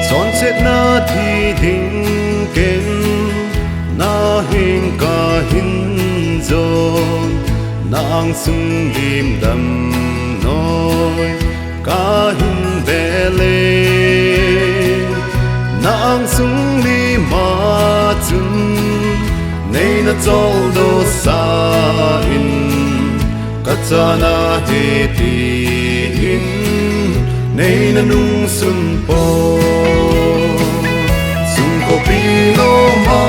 sunset na thi ding ken na hin ka hin zon nang sung lim dam noi ka hin bele nang sung li ma chun nei na chol do sa in ka cha na he ti in nei na nung sun po sung ko pi lo ma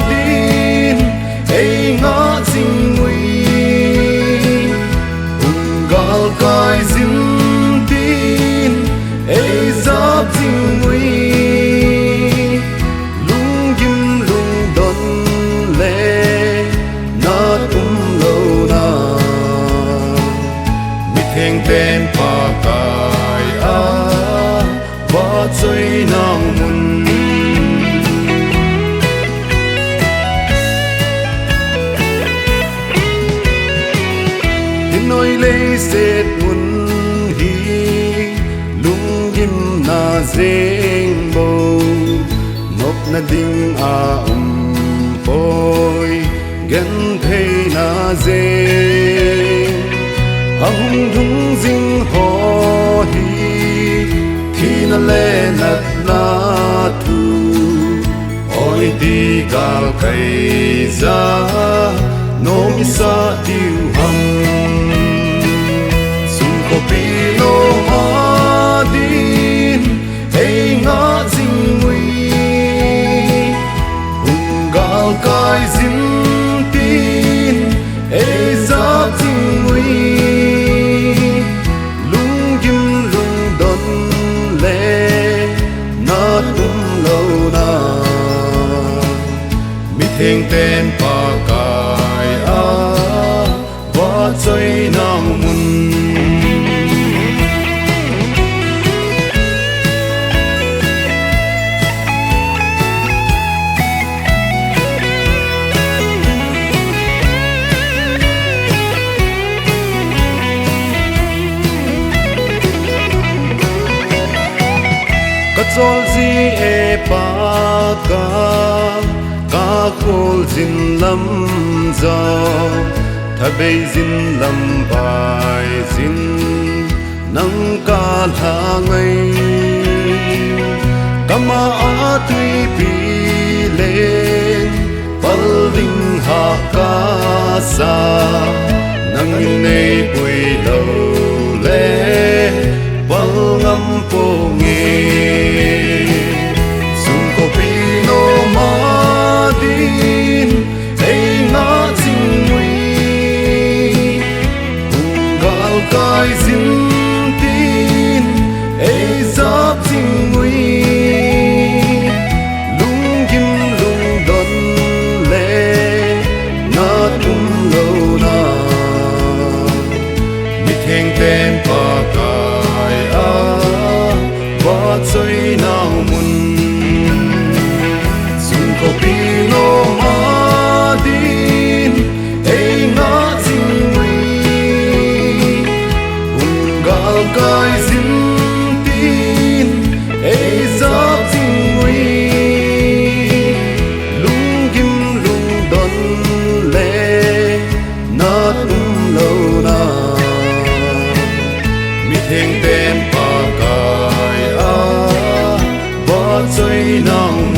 din ei nga sing wi ung gal kai zin tin ei zap sing wi lung kim lung don le na tum lo na mi theng ten pa kai a ba choi nang mun nói lấy sét mun hi lung kim na zeng bo ngọc na ding a poi gan thei na zeng a hung dung ding ho hi thi na le nat na tu oi di gal kai za no mi sa diu hang ko pi lo ma din ei nga jing wi ung gal kai zin tin ei za jing wi lung kim lung don le na tum lo na mi theng ten pa kai a wa choi nang mun chol zi e pa ka khol zin lam za tha bei zin lam bai zin nang ka tha ngai kama a tui pi len pal ding ha ka sa nang nei pui lo le pal ngam po nge kai zin tin ei zap sing wi lung kim lung don le na tum lo na mi theng ten pa kai a ba choi nang mun sung ko pi lo ma din ei nga sing kai zin tin ei zap sing wi lung kim lung don le na tum lo na mi theng ten pa kai a ba choi nang